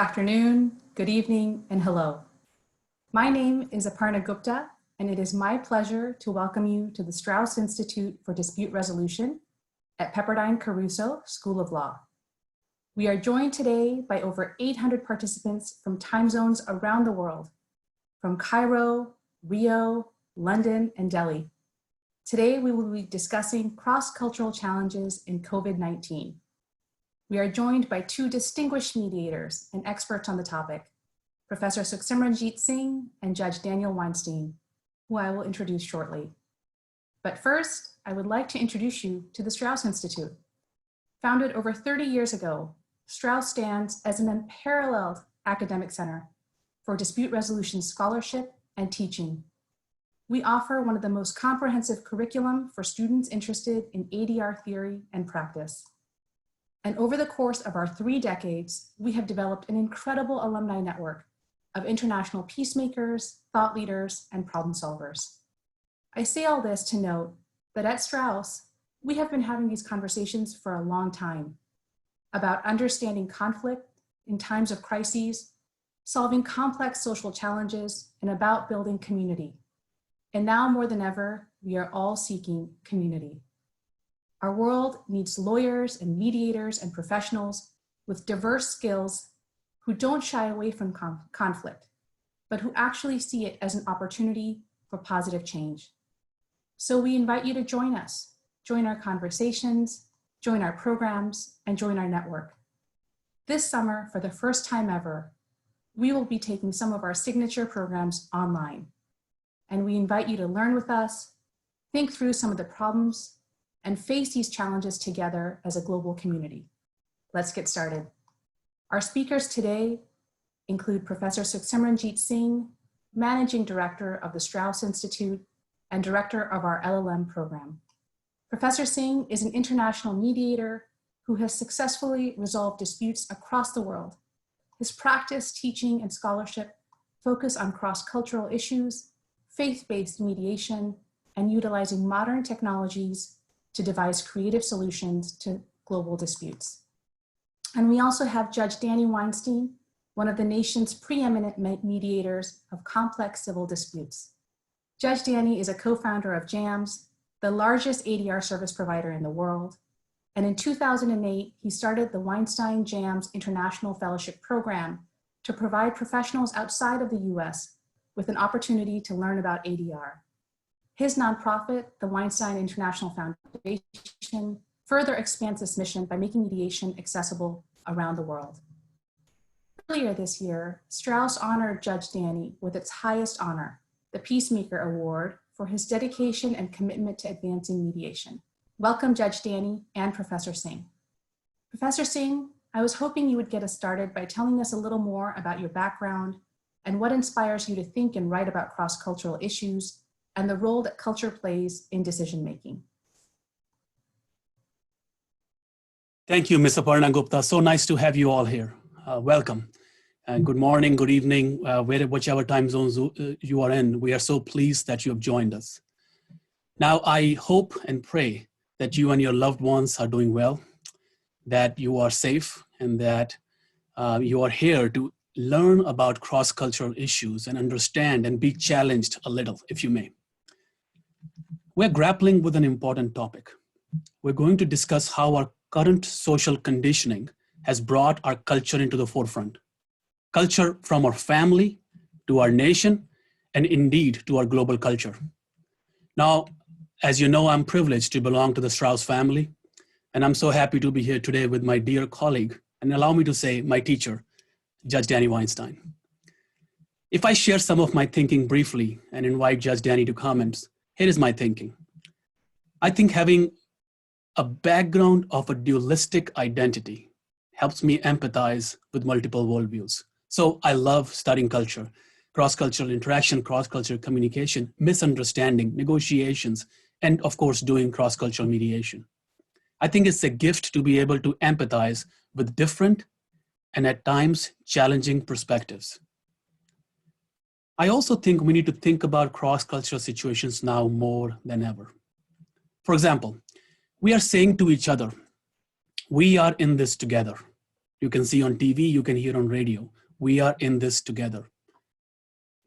Afternoon, good evening, and hello. My name is Aparna Gupta, and it is my pleasure to welcome you to the Straus Institute for Dispute Resolution at Pepperdine Caruso School of Law. We are joined today by over 800 participants from time zones around the world, from Cairo, Rio, London, and Delhi. Today, we will be discussing cross-cultural challenges in COVID-19. We are joined by two distinguished mediators and experts on the topic, Professor Sukhsimranjit Singh and Judge Daniel Weinstein, who I will introduce shortly. But first, I would like to introduce you to the Straus Institute. Founded over 30 years ago, Straus stands as an unparalleled academic center for dispute resolution scholarship and teaching. We offer one of the most comprehensive curriculum for students interested in ADR theory and practice. And over the course of our 3 decades, we have developed an incredible alumni network of international peacemakers, thought leaders, and problem solvers. I say all this to note that at Straus, we have been having these conversations for a long time about understanding conflict in times of crises, solving complex social challenges, and about building community. And now more than ever, we are all seeking community. Our world needs lawyers and mediators and professionals with diverse skills who don't shy away from conflict, but who actually see it as an opportunity for positive change. So we invite you to join us, join our conversations, join our programs, and join our network. This summer, for the first time ever, we will be taking some of our signature programs online. And we invite you to learn with us, think through some of the problems, and face these challenges together as a global community. Let's get started. Our speakers today include Professor Sukhsimranjit Singh, Managing Director of the Straus Institute and Director of our LLM program. Professor Singh is an international mediator who has successfully resolved disputes across the world. His practice, teaching, and scholarship focus on cross-cultural issues, faith-based mediation, and utilizing modern technologies to devise creative solutions to global disputes. And we also have Judge Daniel Weinstein, one of the nation's preeminent mediators of complex civil disputes. Judge Danny is a co-founder of JAMS, the largest ADR service provider in the world. And in 2008, he started the Weinstein JAMS International Fellowship Program to provide professionals outside of the US with an opportunity to learn about ADR. His nonprofit, the Weinstein International Foundation, further expands this mission by making mediation accessible around the world. Earlier this year, Straus honored Judge Danny with its highest honor, the Peacemaker Award, for his dedication and commitment to advancing mediation. Welcome, Judge Danny and Professor Singh. Professor Singh, I was hoping you would get us started by telling us a little more about your background and what inspires you to think and write about cross-cultural issues and the role that culture plays in decision-making. Thank you, Ms. Aparna Gupta. So nice to have you all here. Welcome. Good morning, good evening, whichever time zones you are in. We are so pleased that you have joined us. Now, I hope and pray that you and your loved ones are doing well, that you are safe, and that you are here to learn about cross-cultural issues and understand and be challenged a little, if you may. We're grappling with an important topic. We're going to discuss how our current social conditioning has brought our culture into the forefront. Culture from our family to our nation, and indeed to our global culture. Now, as you know, I'm privileged to belong to the Straus family, and I'm so happy to be here today with my dear colleague, and allow me to say my teacher, Judge Danny Weinstein. If I share some of my thinking briefly and invite Judge Danny to comment, here is my thinking. I think having a background of a dualistic identity helps me empathize with multiple worldviews. So I love studying culture, cross-cultural interaction, cross-cultural communication, misunderstanding, negotiations, and of course, doing cross-cultural mediation. I think it's a gift to be able to empathize with different and at times challenging perspectives. I also think we need to think about cross-cultural situations now more than ever. For example, we are saying to each other, we are in this together. You can see on TV, you can hear on radio. We are in this together.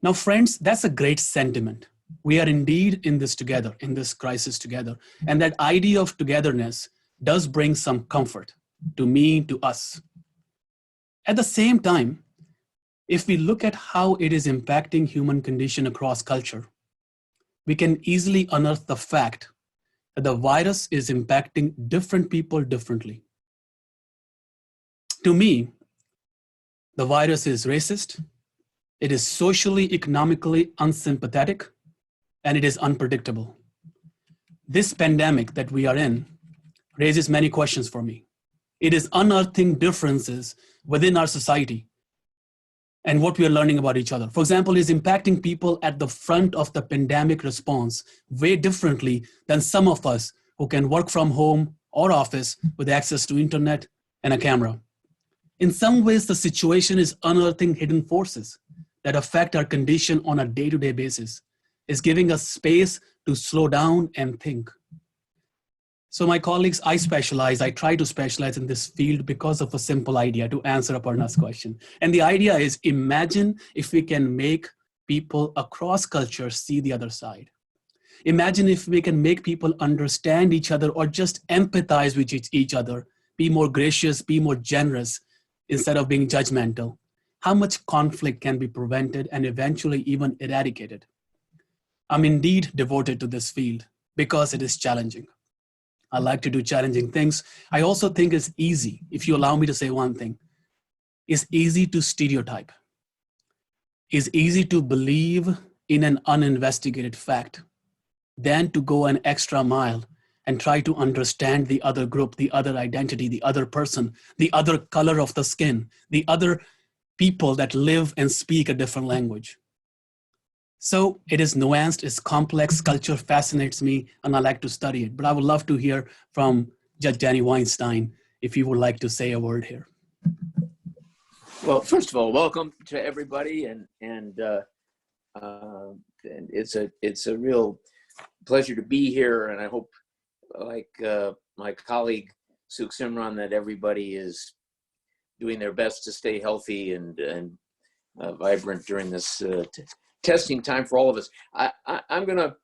Now, friends, that's a great sentiment. We are indeed in this together, in this crisis together. And that idea of togetherness does bring some comfort to me, to us. At the same time, if we look at how it is impacting human condition across culture, we can easily unearth the fact that the virus is impacting different people differently. To me, the virus is racist, it is socially, economically unsympathetic, and it is unpredictable. This pandemic that we are in raises many questions for me. It is unearthing differences within our society and what we are learning about each other. For example, it is impacting people at the front of the pandemic response way differently than some of us who can work from home or office with access to internet and a camera. In some ways, the situation is unearthing hidden forces that affect our condition on a day-to-day basis. It's giving us space to slow down and think. So my colleagues, I try to specialize in this field because of a simple idea to answer Aparna's question. And the idea is, imagine if we can make people across cultures see the other side. Imagine if we can make people understand each other or just empathize with each other, be more gracious, be more generous, instead of being judgmental. How much conflict can be prevented and eventually even eradicated? I'm indeed devoted to this field because it is challenging. I like to do challenging things. I also think it's easy, if you allow me to say one thing, it's easy to stereotype. It's easy to believe in an uninvestigated fact than to go an extra mile and try to understand the other group, the other identity, the other person, the other color of the skin, the other people that live and speak a different language. So it is nuanced, it's complex, culture fascinates me, and I like to study it. But I would love to hear from Judge Danny Weinstein, if you would like to say a word here. Well, first of all, welcome to everybody, and it's a real pleasure to be here. And I hope, like my colleague Sukhsimran, that everybody is doing their best to stay healthy and vibrant during this testing time for all of us. I'm going to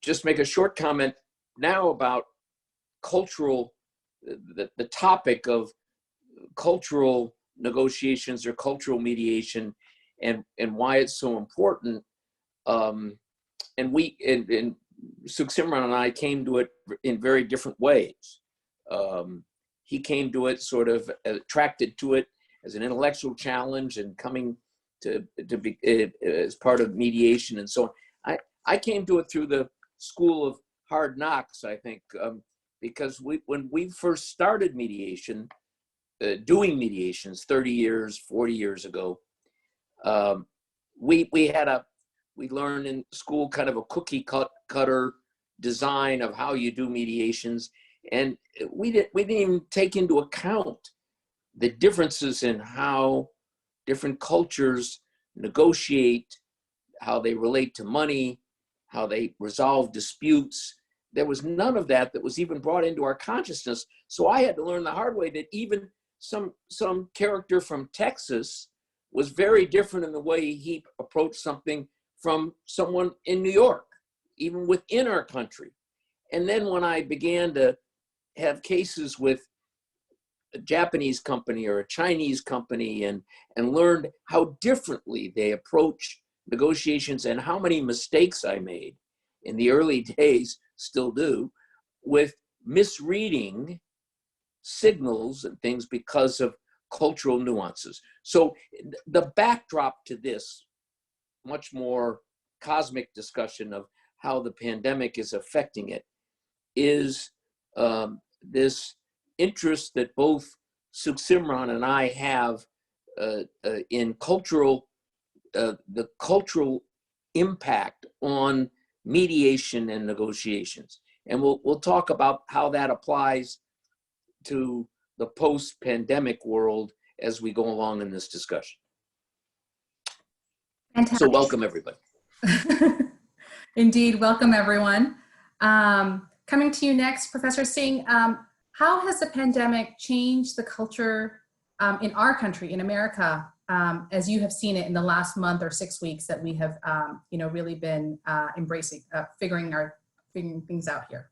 just make a short comment now about cultural, the topic of cultural negotiations or cultural mediation, and why it's so important. And Sukhsimran and I came to it in very different ways. He came to it sort of attracted to it as an intellectual challenge and coming to be as part of mediation and so on. I came to it through the school of hard knocks, I think, because when we first started mediation, doing mediations 30 years, 40 years ago, we learned in school kind of a cookie cutter design of how you do mediations, and we didn't even take into account the differences in how different cultures negotiate, how they relate to money, how they resolve disputes. There was none of that was even brought into our consciousness. So I had to learn the hard way that even some character from Texas was very different in the way he approached something from someone in New York, even within our country. And then when I began to have cases with a Japanese company or a Chinese company and learned how differently they approach negotiations and how many mistakes I made in the early days, still do, with misreading signals and things because of cultural nuances. So the backdrop to this much more cosmic discussion of how the pandemic is affecting it is this interest that both Sukhsimran and I have in cultural, the cultural impact on mediation and negotiations. And we'll talk about how that applies to the post-pandemic world as we go along in this discussion. Fantastic. So welcome, everybody. Indeed, welcome everyone. Coming to you next, Professor Singh, How has the pandemic changed the culture in our country, in America, as you have seen it in the last month or 6 weeks that we have, really been embracing, figuring things out here?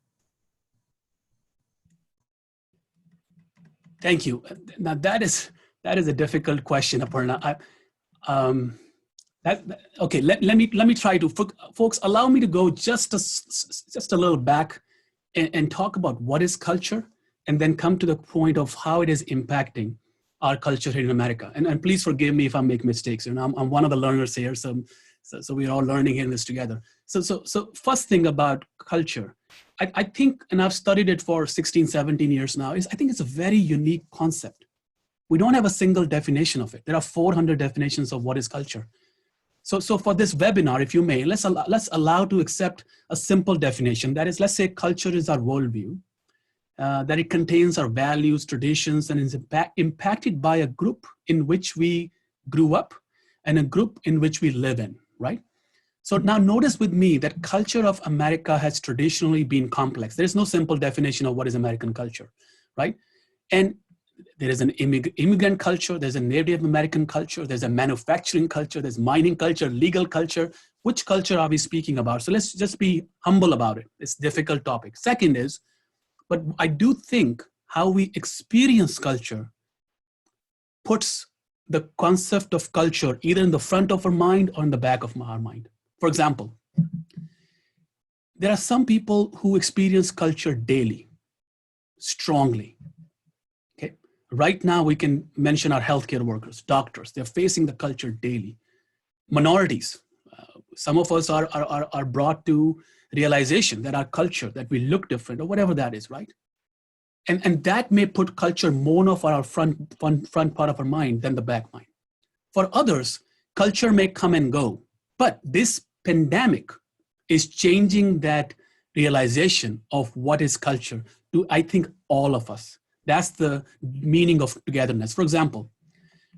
Thank you. Now that is a difficult question, Aparna. Okay. Let me try to, folks. Allow me to go just a little back and talk about what is culture, and then come to the point of how it is impacting our culture here in America. And please forgive me if I make mistakes. I'm one of the learners here, so we're all learning in this together. So first thing about culture, I think, and I've studied it for 16, 17 years now, I think it's a very unique concept. We don't have a single definition of it. There are 400 definitions of what is culture. So for this webinar, if you may, let's allow to accept a simple definition. That is, let's say culture is our worldview, that it contains our values, traditions, and is impacted by a group in which we grew up and a group in which we live in, right? So now notice with me that culture of America has traditionally been complex. There's no simple definition of what is American culture, right? And there is an immigrant culture, there's a Native American culture, there's a manufacturing culture, there's mining culture, legal culture. Which culture are we speaking about? So let's just be humble about it. It's a difficult topic. Second is, but I do think how we experience culture puts the concept of culture either in the front of our mind or in the back of our mind. For example, there are some people who experience culture daily, strongly. Okay, right now we can mention our healthcare workers, doctors. They're facing the culture daily. Minorities, some of us are brought to realization that our culture, that we look different or whatever that is, right? And that may put culture more of our front part of our mind than the back mind. For others, culture may come and go, but this pandemic is changing that realization of what is culture to, I think, all of us. That's the meaning of togetherness. For example,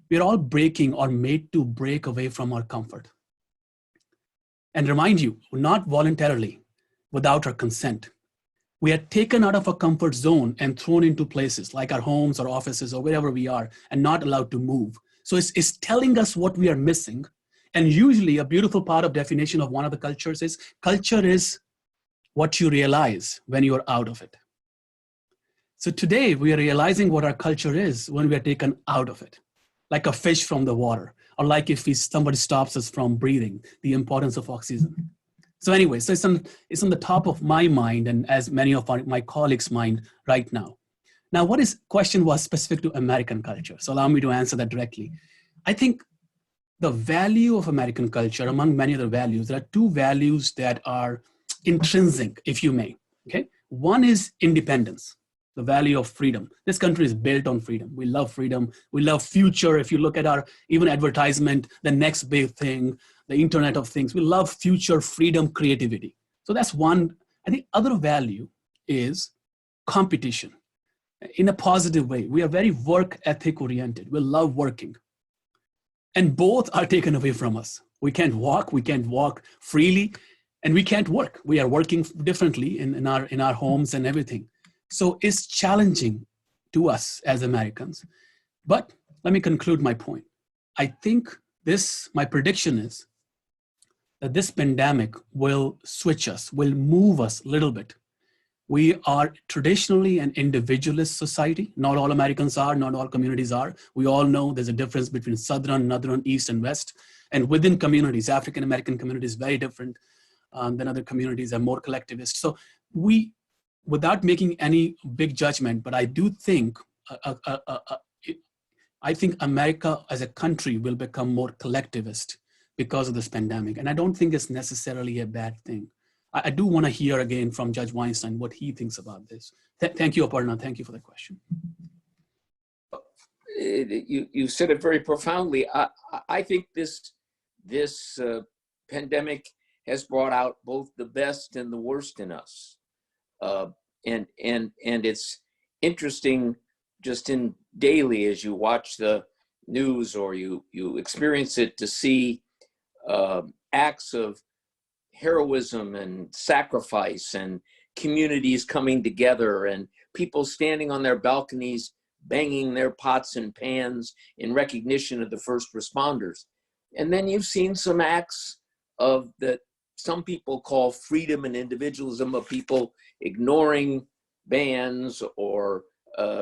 we're all breaking or made to break away from our comfort. And remind you, not voluntarily, without our consent. We are taken out of our comfort zone and thrown into places like our homes or offices or wherever we are and not allowed to move. So it's telling us what we are missing. And usually a beautiful part of definition of one of the cultures is culture is what you realize when you're out of it. So today we are realizing what our culture is when we are taken out of it, like a fish from the water, or like if somebody stops us from breathing, the importance of oxygen. So anyway, so it's on the top of my mind and as many of my colleagues' mind right now. Now, question was specific to American culture. So allow me to answer that directly. I think the value of American culture, among many other values, there are two values that are intrinsic, if you may, okay? One is independence, the value of freedom. This country is built on freedom. We love freedom. We love future. If you look at our even advertisement, the next big thing, the Internet of Things, we love future, freedom, creativity. So that's one. And the other value is competition in a positive way. We are very work ethic oriented. We love working. And both are taken away from us. We can't walk freely, and we can't work. We are working differently in our homes and everything. So it's challenging to us as Americans. But let me conclude my point. I think my prediction is that this pandemic will switch us, will move us a little bit. We are traditionally an individualist society. Not all Americans are, not all communities are. We all know there's a difference between Southern, Northern, East, and West. And within communities, African-American communities, very different than other communities, are more collectivist. So without making any big judgment, but I do think, I think America as a country will become more collectivist because of this pandemic. And I don't think it's necessarily a bad thing. I do want to hear again from Judge Weinstein what he thinks about this. Thank you, Aparna. Thank you for the question. You said it very profoundly. I think this pandemic has brought out both the best and the worst in us. And it's interesting just in daily as you watch the news or you experience it to see acts of heroism and sacrifice and communities coming together and people standing on their balconies, banging their pots and pans in recognition of the first responders. And then you've seen some acts of that some people call freedom and individualism, of people ignoring bans or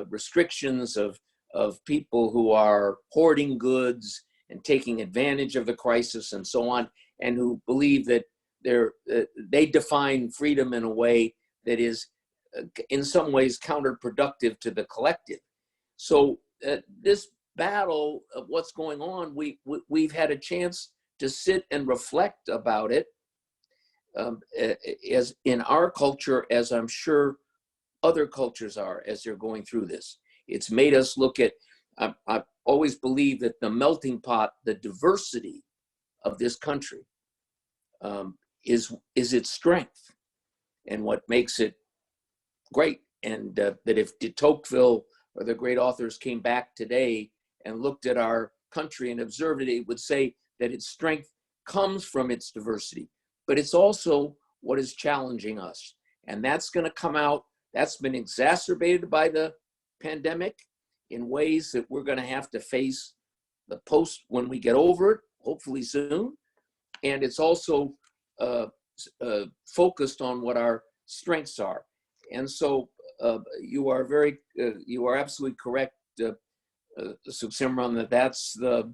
restrictions of people who are hoarding goods and taking advantage of the crisis and so on, and who believe that they define freedom in a way that is in some ways counterproductive to the collective. So this battle of what's going on, we've had a chance to sit and reflect about it as in our culture, as I'm sure other cultures are as they're going through this. It's made us look at, I've always believed that the melting pot, the diversity of this country is its strength and what makes it great. And that if de Tocqueville or the great authors came back today and looked at our country and observed it, it would say that its strength comes from its diversity, but it's also what is challenging us. And that's going to come out, that's been exacerbated by the pandemic in ways that we're going to have to face the post when we get over it, hopefully soon. And it's also focused on what our strengths are. And so you are absolutely correct, Sukhsimran, that's the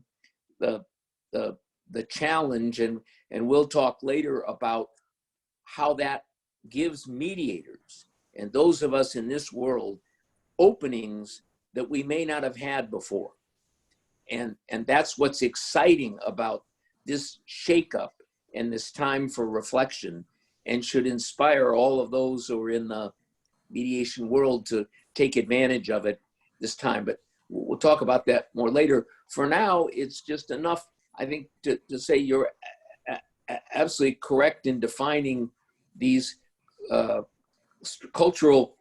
challenge, and we'll talk later about how that gives mediators and those of us in this world openings that we may not have had before. And that's what's exciting about this shakeup and this time for reflection, and should inspire all of those who are in the mediation world to take advantage of it this time. But we'll talk about that more later. For now, it's just enough, I think, to say you're absolutely correct in defining these cultural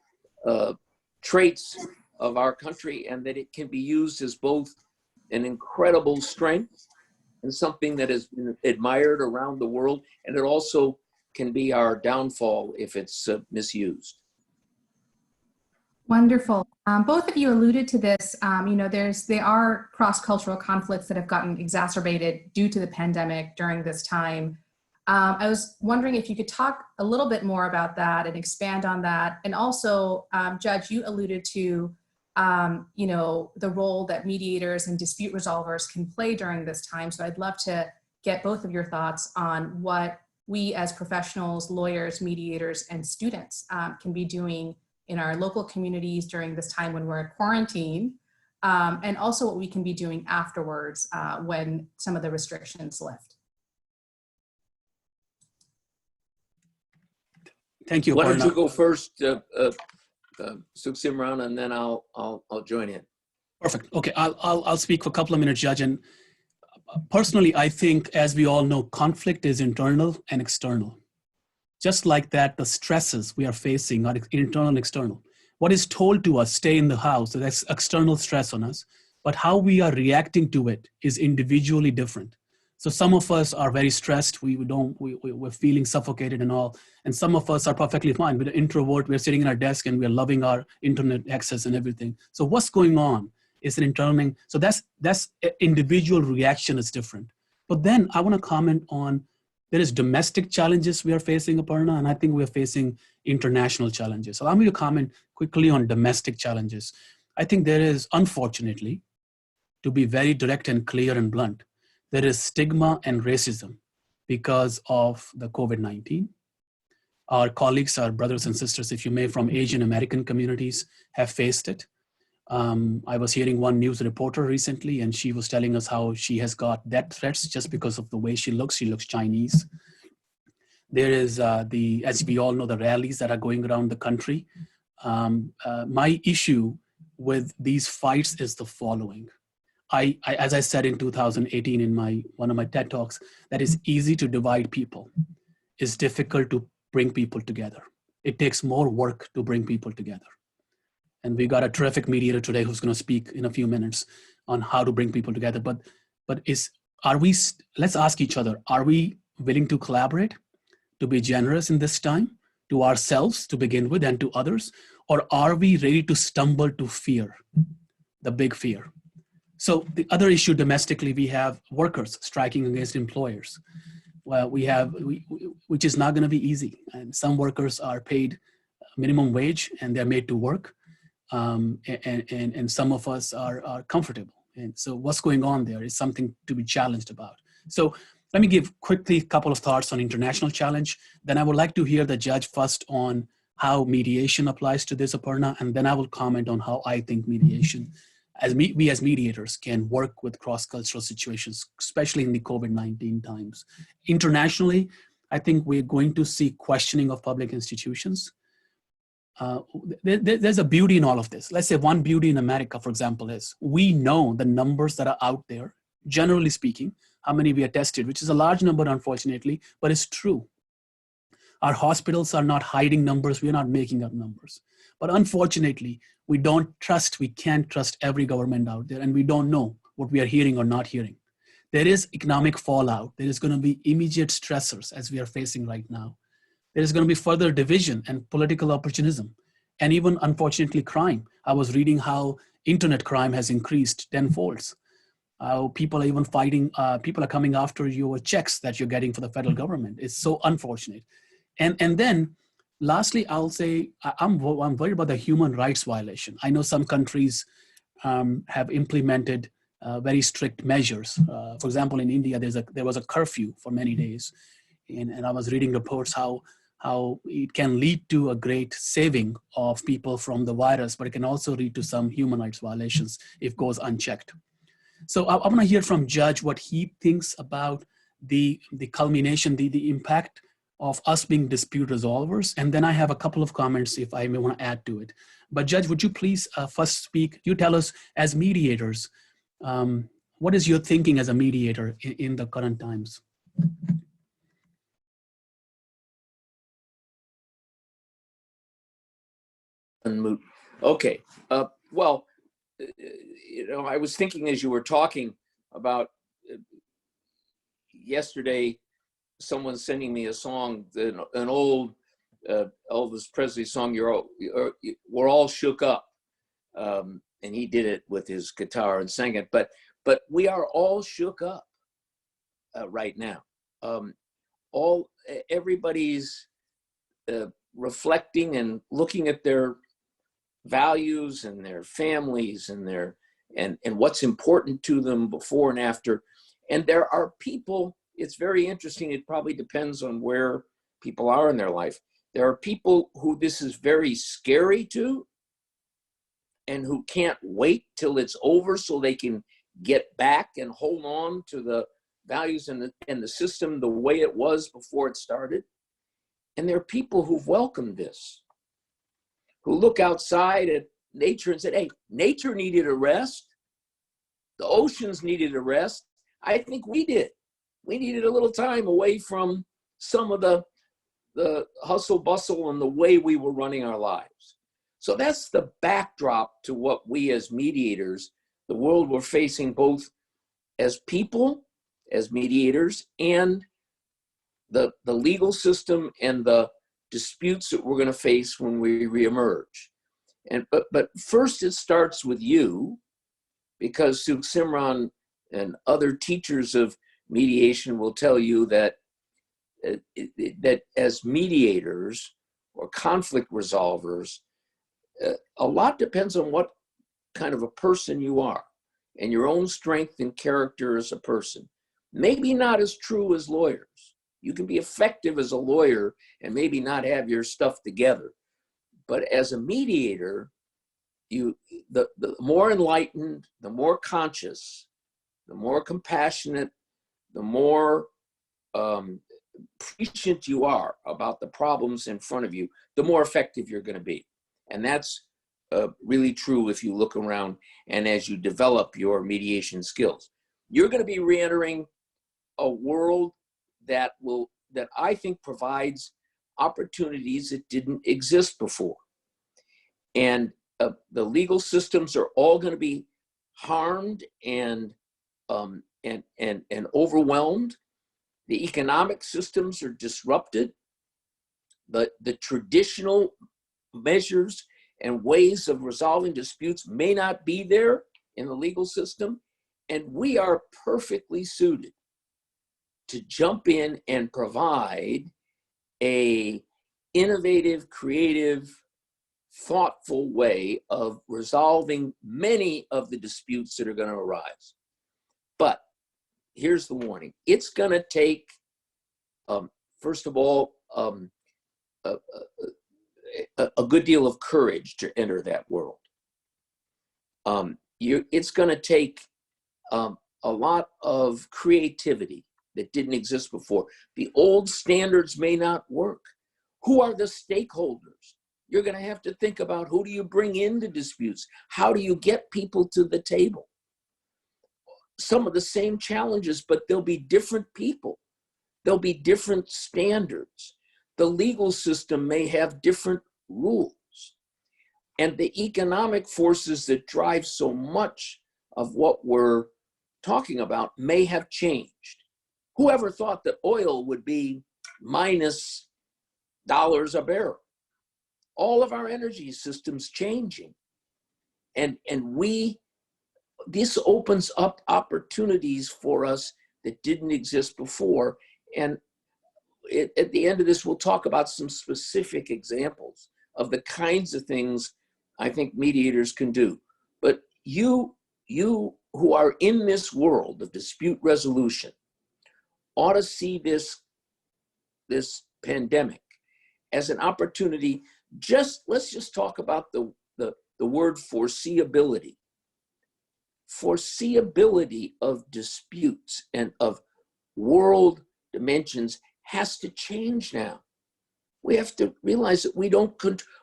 traits of our country, and that it can be used as both an incredible strength and something that is admired around the world, and it also can be our downfall if it's misused. Wonderful. Both of you alluded to this. There are cross-cultural conflicts that have gotten exacerbated due to the pandemic during this time. I was wondering if you could talk a little bit more about that and expand on that. And also, Judge, you alluded to, the role that mediators and dispute resolvers can play during this time. So I'd love to get both of your thoughts on what we as professionals, lawyers, mediators, and students can be doing in our local communities during this time when we're in quarantine, and also what we can be doing afterwards when some of the restrictions lift. Thank you. Why don't you go first, Sukhsimran, and then I'll join in. Perfect. Okay, I'll speak for a couple of minutes, Judge. And personally, I think, as we all know, conflict is internal and external. Just like that, the stresses we are facing are internal and external. What is told to us, stay in the house, so that's external stress on us, but how we are reacting to it is individually different. So some of us are very stressed, we're feeling suffocated and all, and some of us are perfectly fine. We're an introvert, we're sitting in our desk and we're loving our internet access and everything. So what's going on is an internal, so that's individual reaction is different. But then I want to comment on, there is domestic challenges we are facing, Aparna, and I think we're facing international challenges. Allow me to comment quickly on domestic challenges. I think there is, unfortunately, to be very direct and clear and blunt, there is stigma and racism because of the COVID-19. Our colleagues, our brothers and sisters, if you may, from Asian American communities have faced it. I was hearing one news reporter recently, and she was telling us how she has got death threats just because of the way she looks. She looks Chinese. There is as we all know, the rallies that are going around the country. My issue with these fights is the following. As I said in 2018 in one of my TED Talks, that is easy to divide people. It's difficult to bring people together. It takes more work to bring people together. And we got a terrific mediator today who's going to speak in a few minutes on how to bring people together. But let's ask each other, are we willing to collaborate, to be generous in this time, to ourselves to begin with and to others? Or are we ready to stumble to fear, the big fear? So the other issue domestically, we have workers striking against employers. Well, which is not going to be easy. And some workers are paid minimum wage and they're made to work. And some of us are comfortable. And so what's going on there is something to be challenged about. So let me give quickly a couple of thoughts on international challenge. Then I would like to hear the judge first on how mediation applies to this, Aparna, and then I will comment on how I think mediation, we as mediators can work with cross-cultural situations, especially in the COVID-19 times. Internationally, I think we're going to see questioning of public institutions. There's a beauty in all of this. Let's say one beauty in America, for example, is we know the numbers that are out there, generally speaking, how many we are tested, which is a large number, unfortunately, but it's true. Our hospitals are not hiding numbers. We're not making up numbers. But unfortunately, we can't trust every government out there, and we don't know what we are hearing or not hearing. There is economic fallout. There is going to be immediate stressors as we are facing right now. There is going to be further division and political opportunism, and even, unfortunately, crime. I was reading how internet crime has increased tenfold. People are even fighting, people are coming after your checks that you're getting for the federal government. It's so unfortunate. And then, lastly, I'll say I'm worried about the human rights violation. I know some countries have implemented very strict measures. For example, in India, there was a curfew for many days. And I was reading reports how it can lead to a great saving of people from the virus, but it can also lead to some human rights violations if it goes unchecked. So I want to hear from Judge what he thinks about the culmination, the impact of us being dispute resolvers. And then I have a couple of comments if I may want to add to it. But Judge, would you please first speak? You tell us as mediators, what is your thinking as a mediator in the current times? Okay. Well, I was thinking as you were talking about yesterday, someone sending me a song, an old Elvis Presley song, "We're All Shook Up," and he did it with his guitar and sang it. But we are all shook up right now. Everybody's reflecting and looking at their values and their families and what's important to them before and after. And there are people, it's very interesting, it probably depends on where people are in their life. There are people who this is very scary to and who can't wait till it's over so they can get back and hold on to the values and the system the way it was before it started. And there are people who've welcomed this, who look outside at nature and said, hey, nature needed a rest. The oceans needed a rest. I think we did. We needed a little time away from some of the hustle bustle and the way we were running our lives. So that's the backdrop to what we as mediators, the world we're facing both as people, as mediators, and the legal system and the disputes that we're going to face when we reemerge. But first it starts with you, because Sukhsimran and other teachers of mediation will tell you that that as mediators or conflict resolvers, a lot depends on what kind of a person you are and your own strength and character as a person. Maybe not as true as lawyers. You can be effective as a lawyer and maybe not have your stuff together. But as a mediator, the more enlightened, the more conscious, the more compassionate, the more prescient you are about the problems in front of you, the more effective you're going to be. And that's really true if you look around and as you develop your mediation skills. You're going to be re-entering a world that I think provides opportunities that didn't exist before. And the legal systems are all going to be harmed and overwhelmed. The economic systems are disrupted. The traditional measures and ways of resolving disputes may not be there in the legal system, and we are perfectly suited to jump in and provide a innovative, creative, thoughtful way of resolving many of the disputes that are going to arise. But here's the warning. It's going to take, first of all, a good deal of courage to enter that world. It's going to take a lot of creativity that didn't exist before. The old standards may not work. Who are the stakeholders? You're going to have to think about, who do you bring into disputes? How do you get people to the table? Some of the same challenges, but there'll be different people. There'll be different standards. The legal system may have different rules. And the economic forces that drive so much of what we're talking about may have changed. Whoever thought that oil would be minus dollars a barrel? All of our energy systems changing. And this opens up opportunities for us that didn't exist before. And at the end of this, we'll talk about some specific examples of the kinds of things I think mediators can do. But you who are in this world of dispute resolution ought to see this pandemic as an opportunity. Let's just talk about the word foreseeability. Foreseeability of disputes and of world dimensions has to change now. We have to realize that we don't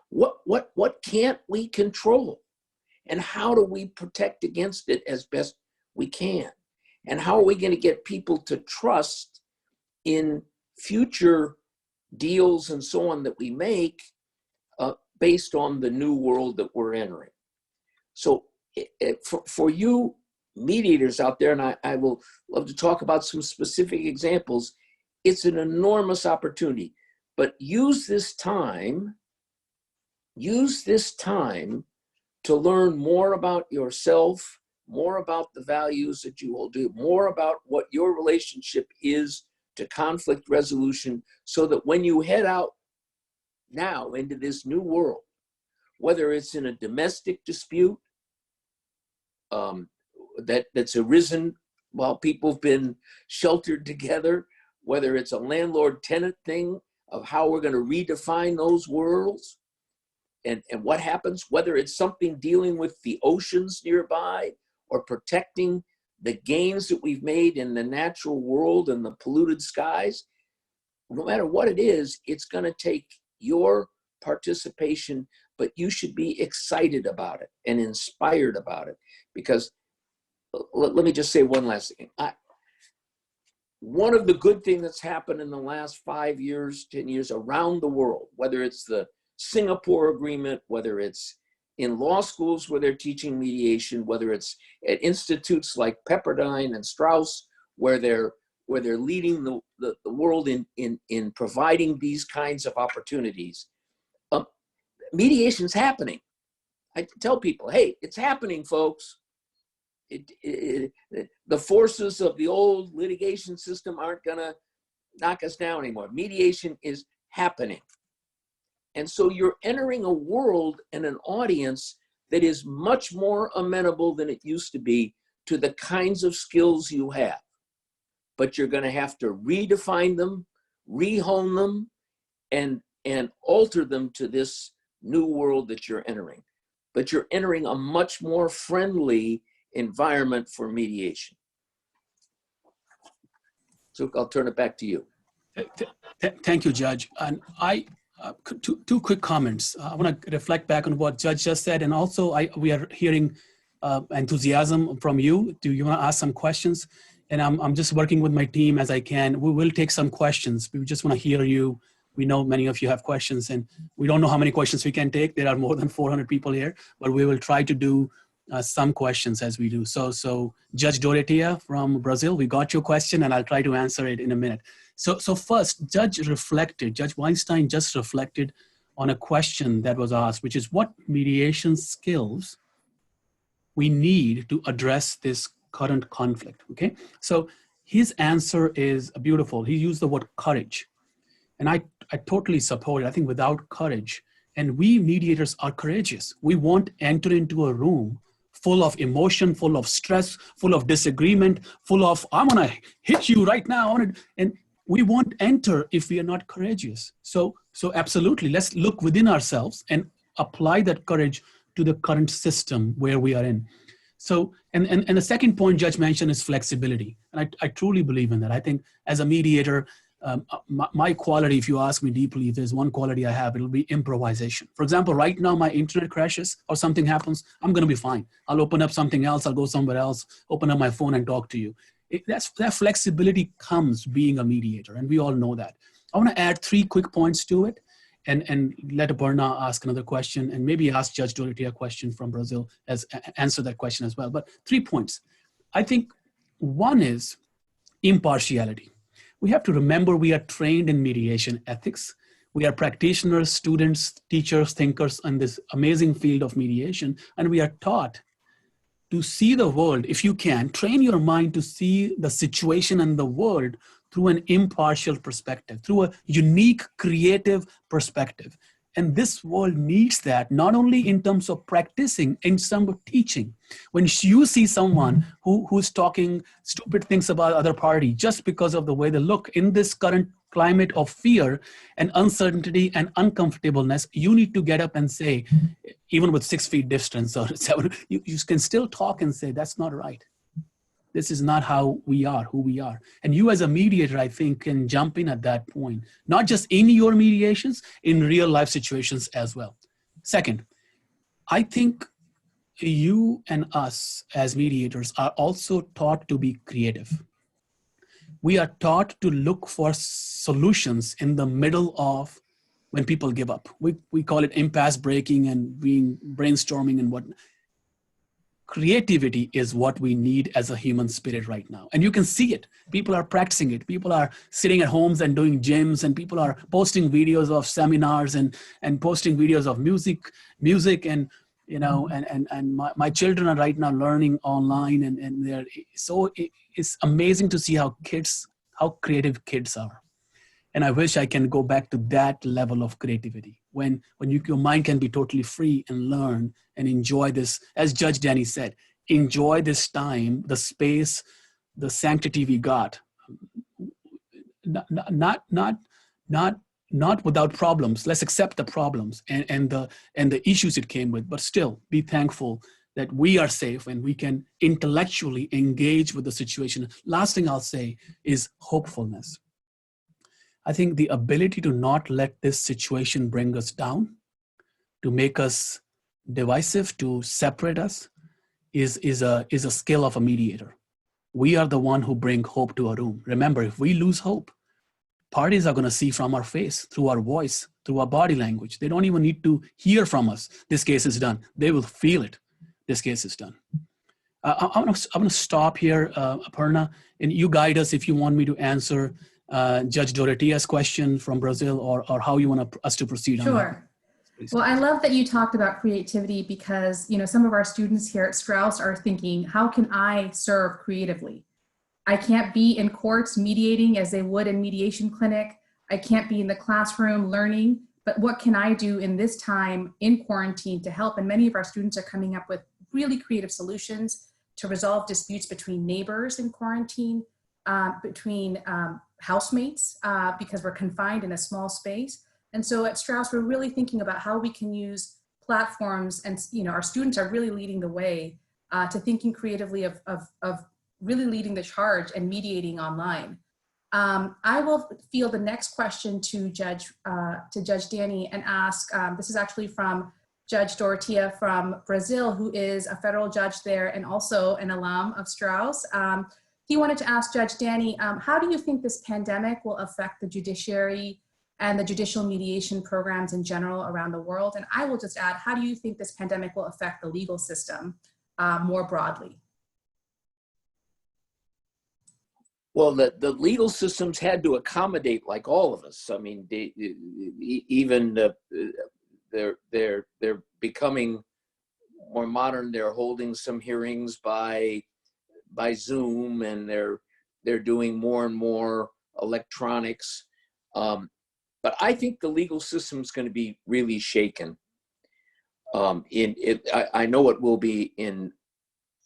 what can't we control, and how do we protect against it as best we can, and how are we going to get people to trust in future deals and so on that we make based on the new world that we're entering. So for you mediators out there, and I will love to talk about some specific examples, it's an enormous opportunity. But use this time to learn more about yourself, more about the values that you will do, more about what your relationship is to conflict resolution, so that when you head out now into this new world, whether it's in a domestic dispute that's arisen while people have been sheltered together, whether it's a landlord-tenant thing of how we're going to redefine those worlds and what happens, whether it's something dealing with the oceans nearby or protecting the gains that we've made in the natural world and the polluted skies, no matter what it is, it's going to take your participation, but you should be excited about it and inspired about it. Because let me just say one last thing. One of the good things that's happened in the last 5 years, 10 years around the world, whether it's the Singapore Agreement, whether it's in law schools where they're teaching mediation, whether it's at institutes like Pepperdine and Straus, where they're leading the world in providing these kinds of opportunities. Mediation's happening. I tell people, hey, it's happening, folks. The forces of the old litigation system aren't gonna knock us down anymore. Mediation is happening. And so you're entering a world and an audience that is much more amenable than it used to be to the kinds of skills you have. But you're going to have to redefine them, rehome them, and alter them to this new world that you're entering. But you're entering a much more friendly environment for mediation. So I'll turn it back to you. Thank you, Judge. And two quick comments. I want to reflect back on what Judge just said, and also we are hearing enthusiasm from you. Do you want to ask some questions? And I'm just working with my team as I can. We will take some questions. We just want to hear you. We know many of you have questions, and we don't know how many questions we can take. There are more than 400 people here, but we will try to do some questions as we do. So Judge Dorotea from Brazil, we got your question and I'll try to answer it in a minute. So first, Judge Weinstein just reflected on a question that was asked, which is what mediation skills we need to address this current conflict, okay? So his answer is beautiful. He used the word courage. And I totally support it. I think without courage, and we mediators are courageous. We won't enter into a room full of emotion, full of stress, full of disagreement, full of, I'm gonna hit you right now. And we won't enter if we are not courageous. So absolutely, let's look within ourselves and apply that courage to the current system where we are in. So, and the second point Judge mentioned is flexibility. And I truly believe in that. I think as a mediator, my quality, if you ask me deeply, if there's one quality I have, it'll be improvisation. For example, right now my internet crashes or something happens, I'm gonna be fine. I'll open up something else, I'll go somewhere else, open up my phone and talk to you. That flexibility comes being a mediator, and we all know that. I wanna add 3 quick points to it and let Aparna ask another question and maybe ask Judge Dorotea a question from Brazil as answer that question as well. But 3 points. I think one is impartiality. We have to remember we are trained in mediation ethics. We are practitioners, students, teachers, thinkers in this amazing field of mediation. And we are taught to see the world, if you can, train your mind to see the situation and the world through an impartial perspective, through a unique, creative perspective. And this world needs that, not only in terms of practicing, in terms of teaching. When you see someone who's talking stupid things about other party just because of the way they look in this current climate of fear and uncertainty and uncomfortableness, you need to get up and say, even with 6 feet distance or 7, you can still talk and say, that's not right. This is not how we are, who we are. And you as a mediator, I think, can jump in at that point, not just in your mediations, in real life situations as well. Second, I think you and us as mediators are also taught to be creative. We are taught to look for solutions in the middle of when people give up. We call it impasse breaking and being brainstorming and whatnot. Creativity is what we need as a human spirit right now. And you can see it. People are practicing it. People are sitting at homes and doing gyms, and people are posting videos of seminars and posting videos of music and, you know, and my children are right now learning online and they're so, it's amazing to see how creative kids are. And I wish I can go back to that level of creativity when your mind can be totally free and learn and enjoy this, as Judge Danny said, enjoy this time, the space, the sanctity we got, not without problems. Let's accept the problems and the issues it came with, but still be thankful that we are safe and we can intellectually engage with the situation. Last thing I'll say is hopefulness. I think the ability to not let this situation bring us down, to make us divisive, to separate us, is a skill of a mediator. We are the one who bring hope to a room. Remember, if we lose hope, parties are going to see from our face, through our voice, through our body language. They don't even need to hear from us. This case is done. They will feel it. This case is done. I'm going to stop here, Aparna, and you guide us if you want me to answer Judge Dorotea's question from Brazil or how you want us to proceed on that. Sure. Well, I love that you talked about creativity because, you know, some of our students here at Straus are thinking, how can I serve creatively? I can't be in courts mediating as they would in mediation clinic. I can't be in the classroom learning, but what can I do in this time in quarantine to help? And many of our students are coming up with really creative solutions to resolve disputes between neighbors in quarantine, between housemates, because we're confined in a small space. And so at Straus, we're really thinking about how we can use platforms, and you know, our students are really leading the way to thinking creatively of really leading the charge and mediating online. I will field the next question to Judge Danny and ask, this is actually from Judge Dorotea from Brazil, who is a federal judge there and also an alum of Straus. He wanted to ask Judge Danny, how do you think this pandemic will affect the judiciary and the judicial mediation programs in general around the world? And I will just add, how do you think this pandemic will affect the legal system more broadly? Well, the legal systems had to accommodate, like all of us. I mean, they're becoming more modern. They're holding some hearings by Zoom, and they're doing more and more electronics. But I think the legal system is going to be really shaken. I know it will be in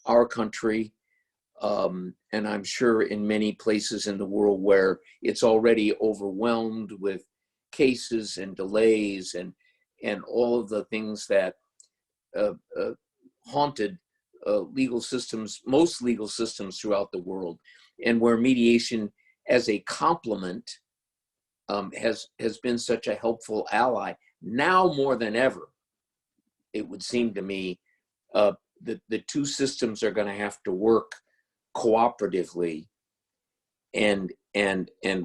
our country. And I'm sure in many places in the world where it's already overwhelmed with cases and delays and all of the things that haunted legal systems, most legal systems throughout the world, and where mediation as a complement has been such a helpful ally. Now more than ever, it would seem to me, the two systems are going to have to work cooperatively and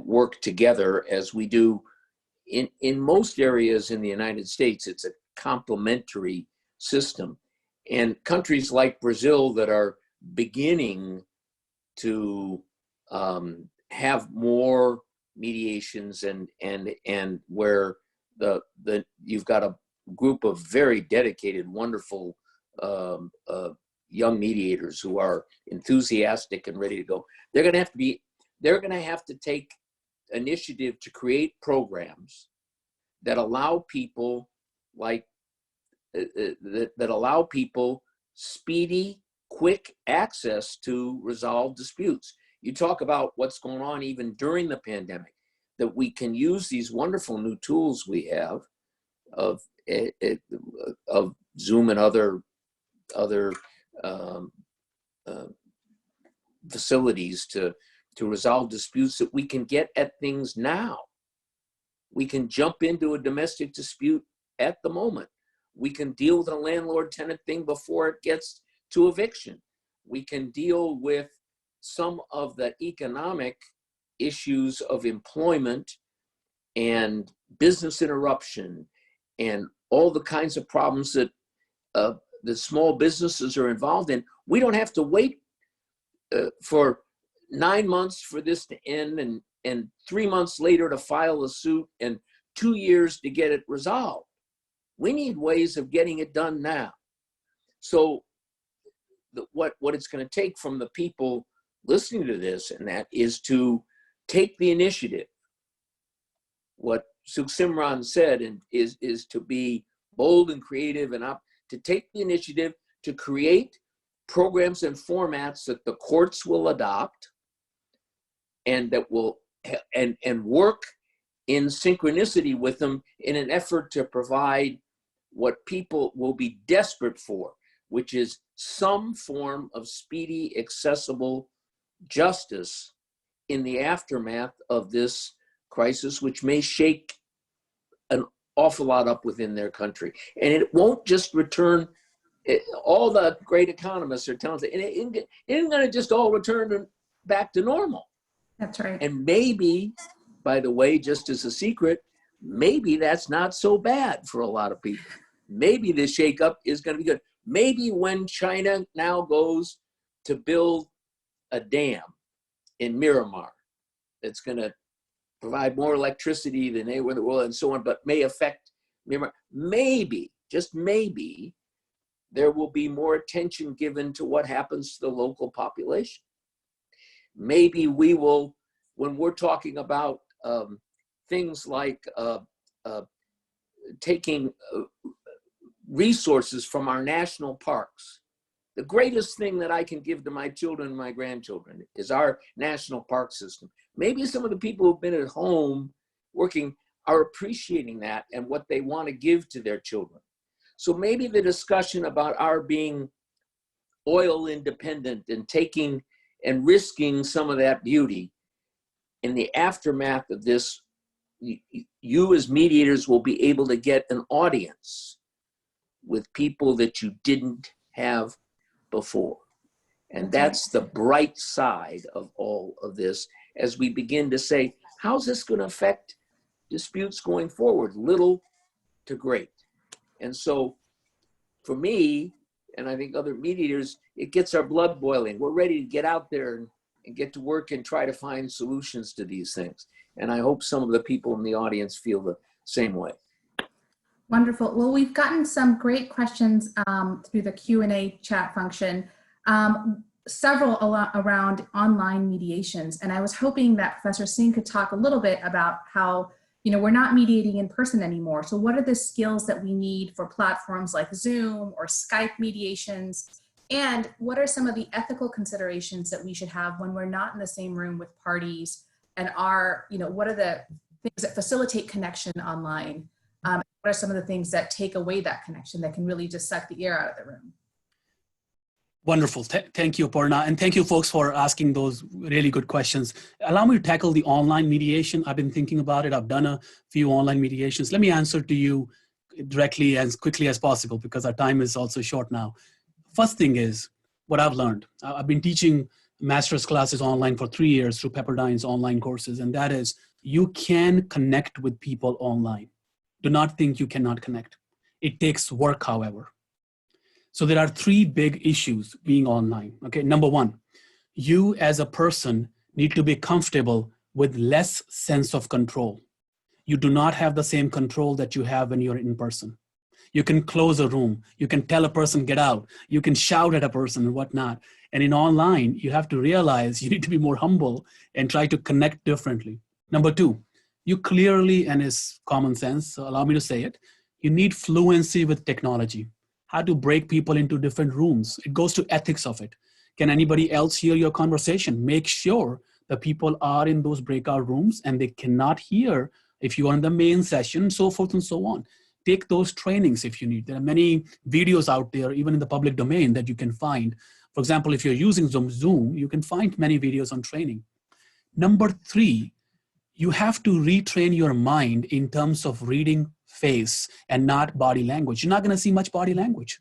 work together as we do in most areas in the United States. It's a complementary system, and countries like Brazil that are beginning to have more mediations and where you've got a group of very dedicated, wonderful young mediators who are enthusiastic and ready to go. They're going to have to take initiative to create programs that allow people that allow people speedy, quick access to resolve disputes. You talk about what's going on even during the pandemic, that we can use these wonderful new tools we have of Zoom and other facilities to resolve disputes, that we can get at things now. We can jump into a domestic dispute at the moment. We can deal with a landlord-tenant thing before it gets to eviction. We can deal with some of the economic issues of employment and business interruption and all the kinds of problems that the small businesses are involved in. We don't have to wait for 9 months for this to end and 3 months later to file a suit and 2 years to get it resolved. We need ways of getting it done now. So what it's going to take from the people listening to this and that is to take the initiative. What Sukhsimran said is to be bold and creative and to take the initiative to create programs and formats that the courts will adopt and that will and work in synchronicity with them in an effort to provide what people will be desperate for, which is some form of speedy, accessible justice in the aftermath of this crisis, which may shake an awful lot up within their country. And it won't just return, all the great economists are telling us, it isn't going to just all return back to normal. That's right. And maybe, by the way, just as a secret, maybe that's not so bad for a lot of people. Maybe this shakeup is going to be good. Maybe when China now goes to build a dam in Miramar, it's going to provide more electricity than anywhere in the world and so on, but may affect Miramar. Maybe, just maybe, there will be more attention given to what happens to the local population. Maybe we will, when we're talking about things like taking resources from our national parks. The greatest thing that I can give to my children and my grandchildren is our national park system. Maybe some of the people who've been at home working are appreciating that and what they want to give to their children. So maybe the discussion about our being oil independent and taking and risking some of that beauty in the aftermath of this, you as mediators will be able to get an audience with people that you didn't have before. And that's the bright side of all of this as we begin to say, how's this going to affect disputes going forward, little to great? And so for me, and I think other mediators, it gets our blood boiling. We're ready to get out there and get to work and try to find solutions to these things. And I hope some of the people in the audience feel the same way. Wonderful. Well, we've gotten some great questions through the Q&A chat function, several around online mediations. And I was hoping that Professor Singh could talk a little bit about how, we're not mediating in person anymore. So what are the skills that we need for platforms like Zoom or Skype mediations? And what are some of the ethical considerations that we should have when we're not in the same room with parties? And what are the things that facilitate connection online? What are some of the things that take away that connection that can really just suck the air out of the room? Wonderful. Thank you, Aparna. And thank you, folks, for asking those really good questions. Allow me to tackle the online mediation. I've been thinking about it. I've done a few online mediations. Let me answer to you directly as quickly as possible because our time is also short now. First thing is what I've learned. I've been teaching master's classes online for 3 years through Pepperdine's online courses. And that is you can connect with people online. Do not think you cannot connect. It takes work, however. So there are 3 big issues being online. Okay, number 1, you as a person need to be comfortable with less sense of control. You do not have the same control that you have when you're in person. You can close a room. You can tell a person, get out. You can shout at a person and whatnot. And in online, you have to realize you need to be more humble and try to connect differently. Number 2, you clearly, and it's common sense, so allow me to say it, you need fluency with technology. How to break people into different rooms. It goes to ethics of it. Can anybody else hear your conversation? Make sure the people are in those breakout rooms and they cannot hear if you are in the main session, so forth and so on. Take those trainings if you need. There are many videos out there, even in the public domain, that you can find. For example, if you're using Zoom, you can find many videos on training. Number 3, you have to retrain your mind in terms of reading face and not body language. You're not going to see much body language.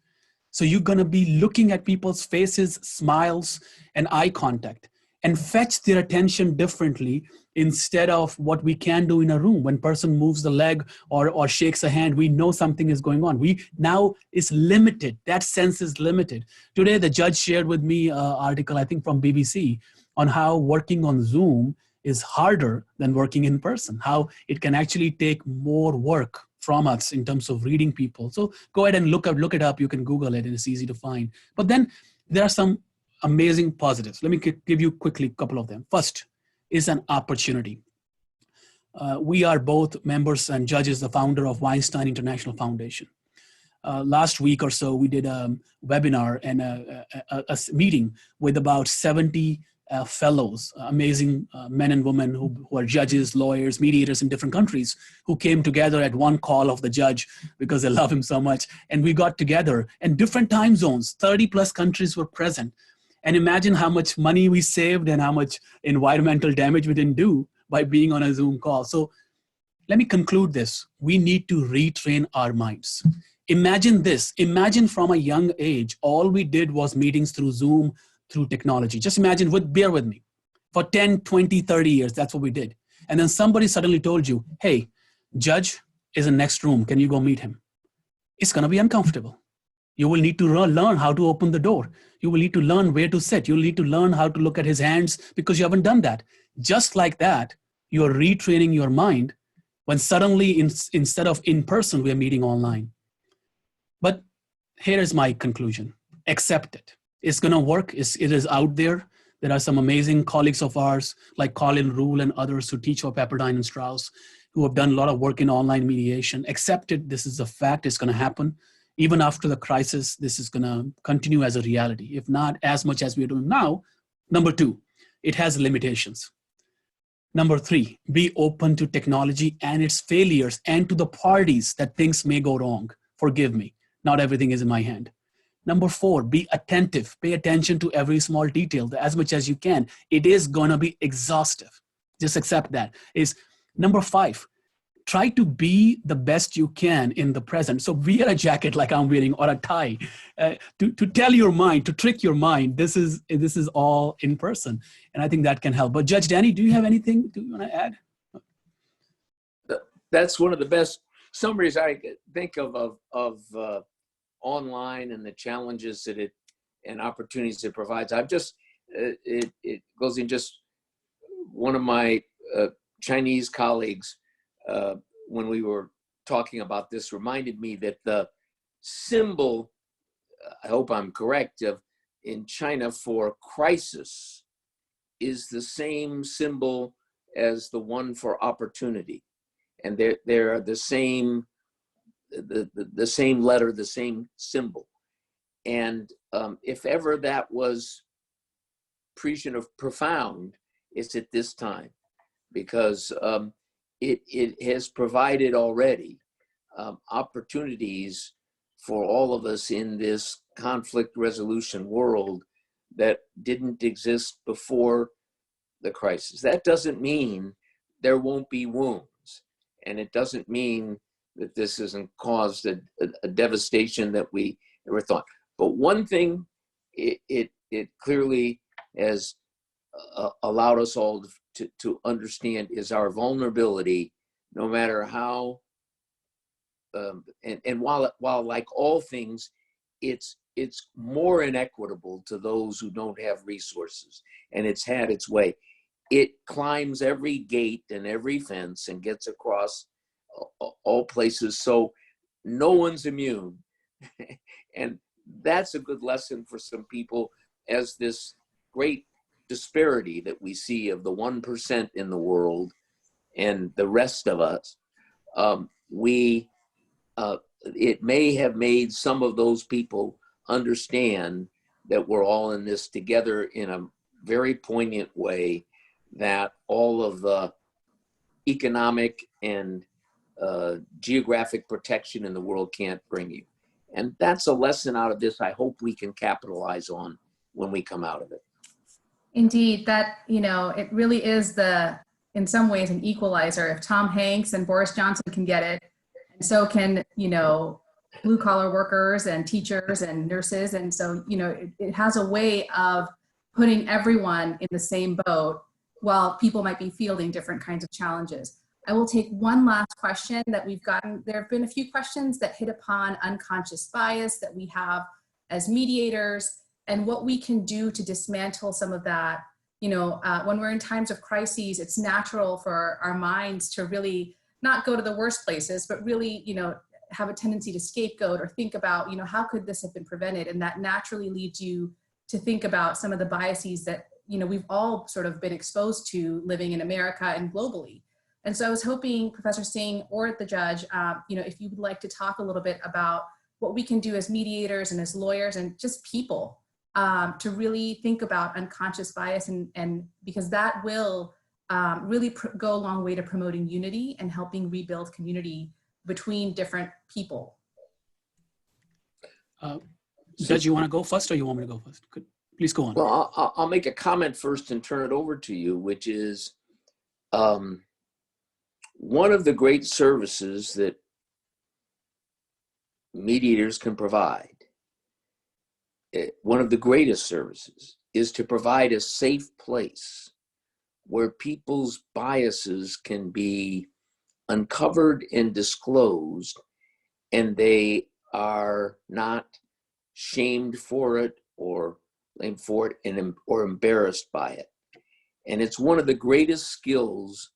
So you're going to be looking at people's faces, smiles, and eye contact, and fetch their attention differently instead of what we can do in a room. When person moves the leg or shakes a hand, we know something is going on. Now it's limited. That sense is limited. Today, the judge shared with me an article, I think from BBC, on how working on Zoom is harder than working in person, how it can actually take more work from us in terms of reading people. So go ahead and look it up. You can Google it and it's easy to find. But then there are some amazing positives. Let me give you quickly a couple of them. First is an opportunity. We are both members and judges, the founder of Weinstein International Foundation. Last week or so, we did a webinar and a meeting with about 70 fellows, amazing men and women who are judges, lawyers, mediators in different countries, who came together at one call of the judge because they love him so much. And we got together, and different time zones, 30 plus countries were present. And imagine how much money we saved and how much environmental damage we didn't do by being on a Zoom call. So let me conclude this. We need to retrain our minds. Imagine this. Imagine from a young age, all we did was meetings through Zoom, through technology. Just imagine, bear with me. For 10, 20, 30 years, that's what we did. And then somebody suddenly told you, hey, judge is in next room. Can you go meet him? It's going to be uncomfortable. You will need to learn how to open the door. You will need to learn where to sit. You'll need to learn how to look at his hands because you haven't done that. Just like that, you are retraining your mind when suddenly instead of in person, we are meeting online. But here is my conclusion. Accept it. It's going to work. It is out there. There are some amazing colleagues of ours like Colin Rule and others who teach for Pepperdine and Straus who have done a lot of work in online mediation. Accept it. This is a fact. It's going to happen. Even after the crisis, this is going to continue as a reality, if not as much as we're doing now. Number 2, it has limitations. Number 3, be open to technology and its failures and to the parties that things may go wrong. Forgive me. Not everything is in my hand. Number 4, be attentive. Pay attention to every small detail as much as you can. It is going to be exhaustive. Just accept that. Number 5, try to be the best you can in the present. So wear a jacket like I'm wearing or a tie to tell your mind, to trick your mind. This is all in person. And I think that can help. But Judge Danny, do you have anything you want to add? That's one of the best summaries I think of online and the challenges that it and opportunities it provides. I've just, it goes in just one of my Chinese colleagues, when we were talking about this, reminded me that the symbol, I hope I'm correct, of in China for crisis is the same symbol as the one for opportunity. And they're the same, the same letter, the same symbol. And if ever that was prescient of profound, it's at this time, because it has provided already opportunities for all of us in this conflict resolution world that didn't exist before the crisis. That doesn't mean there won't be wounds, and it doesn't mean that this hasn't caused a devastation that we never thought. But one thing it clearly has allowed us all to understand is our vulnerability, no matter how, and while like all things, it's more inequitable to those who don't have resources, and it's had its way. It climbs every gate and every fence and gets across all places, so no one's immune. And that's a good lesson for some people, as this great disparity that we see of the 1% in the world and the rest of us, it may have made some of those people understand that we're all in this together in a very poignant way, that all of the economic and geographic protection in the world can't bring you. And that's a lesson out of this I hope we can capitalize on when we come out of it. Indeed, that, it really is in some ways, an equalizer. If Tom Hanks and Boris Johnson can get it, and so can, blue collar workers and teachers and nurses. And so, it has a way of putting everyone in the same boat while people might be fielding different kinds of challenges. I will take one last question that we've gotten. There have been a few questions that hit upon unconscious bias that we have as mediators and what we can do to dismantle some of that. When we're in times of crises, it's natural for our minds to really not go to the worst places, but really, have a tendency to scapegoat or think about, how could this have been prevented? And that naturally leads you to think about some of the biases that, we've all sort of been exposed to living in America and globally. And so I was hoping, Professor Singh or the judge, if you would like to talk a little bit about what we can do as mediators and as lawyers and just people to really think about unconscious bias, and because that will really go a long way to promoting unity and helping rebuild community between different people. Judge, you want to go first or you want me to go first? Good. Please go on. Well, I'll make a comment first and turn it over to you, which is one of the great services that mediators can provide, one of the greatest services, is to provide a safe place where people's biases can be uncovered and disclosed, and they are not shamed for it or blamed for it or embarrassed by it. And it's one of the greatest skills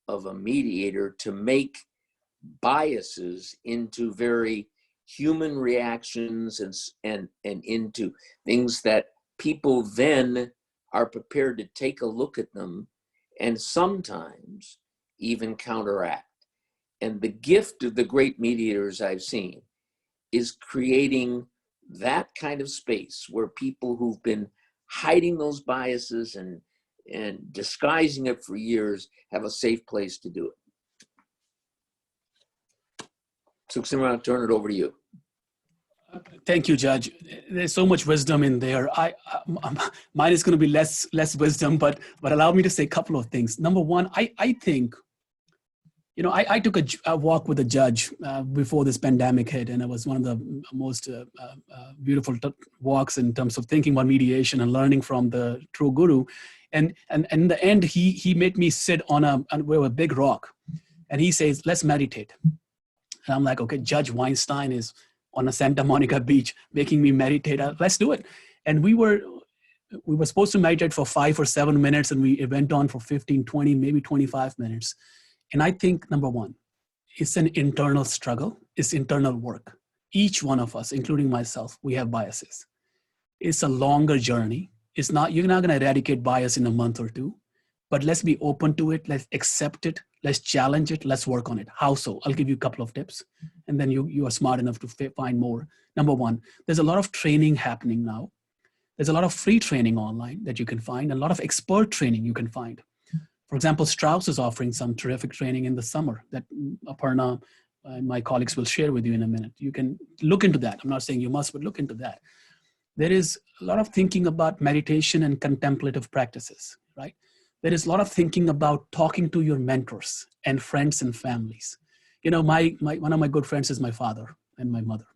of a mediator to make biases into very human reactions and into things that people then are prepared to take a look at them and sometimes even counteract. And the gift of the great mediators I've seen is creating that kind of space where people who've been hiding those biases and disguising it for years have a safe place to do it. Sukhsimranjit, I'll turn it over to you. Thank you, Judge. There's so much wisdom in there. Mine is going to be less wisdom, but allow me to say a couple of things. Number one, I think, I took a walk with a judge before this pandemic hit, and it was one of the most beautiful walks in terms of thinking about mediation and learning from the true guru. And in the end, he made me sit on a big rock, and he says, "Let's meditate." And I'm like, okay, Judge Weinstein is on a Santa Monica beach, making me meditate. Let's do it. And we were supposed to meditate for 5 or 7 minutes, and it went on for 15, 20, maybe 25 minutes. And I think, number one, it's an internal struggle. It's internal work. Each one of us, including myself, we have biases. It's a longer journey. You're not going to eradicate bias in a month or two, but let's be open to it. Let's accept it. Let's challenge it. Let's work on it. How so? I'll give you a couple of tips, and then you are smart enough to find more. Number one, there's a lot of training happening now. There's a lot of free training online that you can find, a lot of expert training you can find. For example, Straus is offering some terrific training in the summer that Aparna and my colleagues will share with you in a minute. You can look into that. I'm not saying you must, but look into that. There is a lot of thinking about meditation and contemplative practices, right? There is a lot of thinking about talking to your mentors and friends and families. You know, one of my good friends is my father and my mother.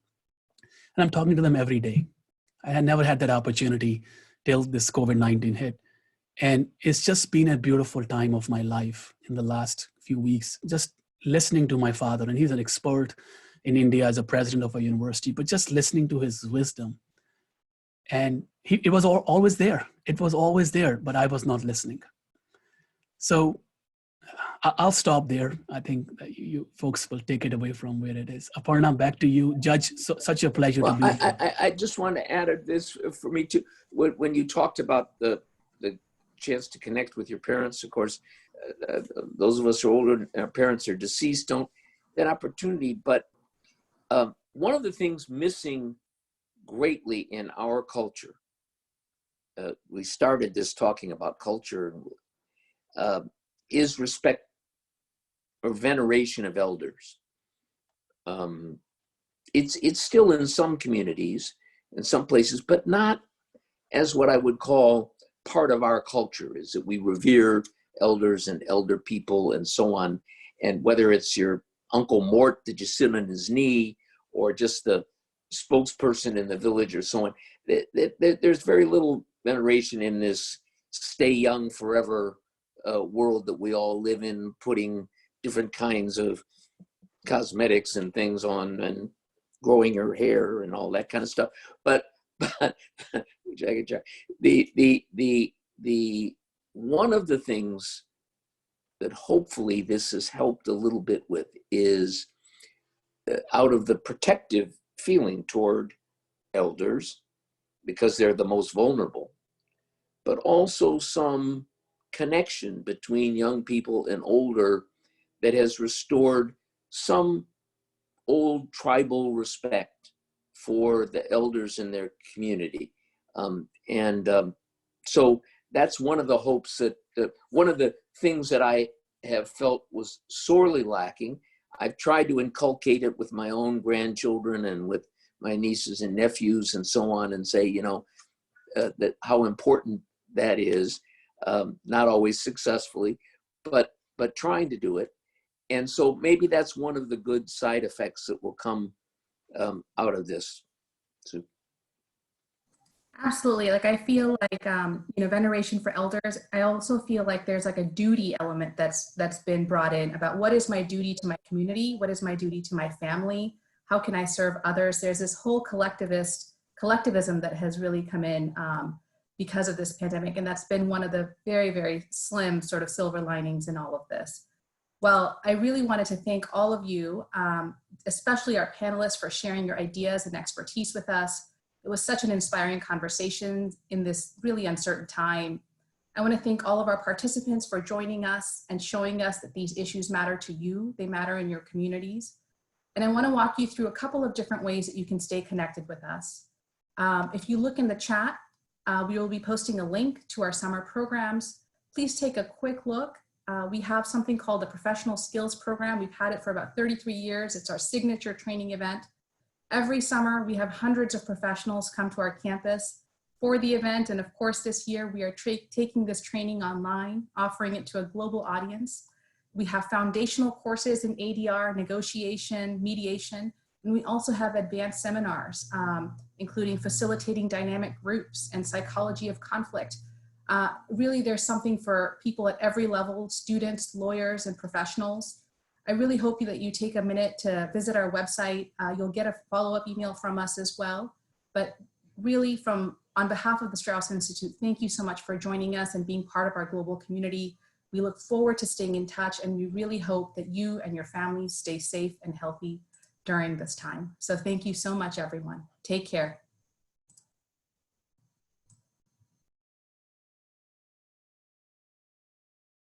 And I'm talking to them every day. I had never had that opportunity till this COVID-19 hit. And it's just been a beautiful time of my life in the last few weeks, just listening to my father. And he's an expert in India as a president of a university, but just listening to his wisdom. And it was always there. It was always there, but I was not listening. So I'll stop there. I think that you folks will take it away from where it is. Aparna, back to you. Judge, such a pleasure to be here. I just want to add this for me too. When you talked about the chance to connect with your parents, of course, those of us who are older and our parents are deceased don't that opportunity. But one of the things missing greatly in our culture, we started this talking about culture, is respect or veneration of elders. It's still in some communities, in some places, but not as what I would call part of our culture, is that we revere elders and elder people and so on. And whether it's your Uncle Mort that you sit on his knee, or just the spokesperson in the village or so on, there's very little veneration in this stay young forever world that we all live in, putting different kinds of cosmetics and things on and growing your hair and all that kind of stuff. But which I could try. The one of the things that hopefully this has helped a little bit with is out of the protective feeling toward elders, because they're the most vulnerable, but also some connection between young people and older that has restored some old tribal respect for the elders in their community. So that's one of the hopes that, one of the things that I have felt was sorely lacking. I've tried to inculcate it with my own grandchildren and with my nieces and nephews and so on, and say, you know, that how important that is, not always successfully, but trying to do it. And so maybe that's one of the good side effects that will come out of this. So. Absolutely. Like, I feel like, veneration for elders. I also feel like there's like a duty element that's been brought in about what is my duty to my community? What is my duty to my family? How can I serve others? There's this whole collectivism that has really come in because of this pandemic. And that's been one of the very, very slim sort of silver linings in all of this. Well, I really wanted to thank all of you, especially our panelists, for sharing your ideas and expertise with us. It was such an inspiring conversation in this really uncertain time. I want to thank all of our participants for joining us and showing us that these issues matter to you. They matter in your communities. And I want to walk you through a couple of different ways that you can stay connected with us. If you look in the chat, we will be posting a link to our summer programs. Please take a quick look. We have something called the Professional Skills Program. We've had it for about 33 years. It's our signature training event. Every summer, we have hundreds of professionals come to our campus for the event. And of course, this year, we are taking this training online, offering it to a global audience. We have foundational courses in ADR, negotiation, mediation, and we also have advanced seminars, including facilitating dynamic groups and psychology of conflict. Really, there's something for people at every level, students, lawyers, and professionals. I really hope that you take a minute to visit our website. You'll get a follow-up email from us as well. But really, on behalf of the Straus Institute, thank you so much for joining us and being part of our global community. We look forward to staying in touch, and we really hope that you and your families stay safe and healthy during this time. So thank you so much, everyone. Take care.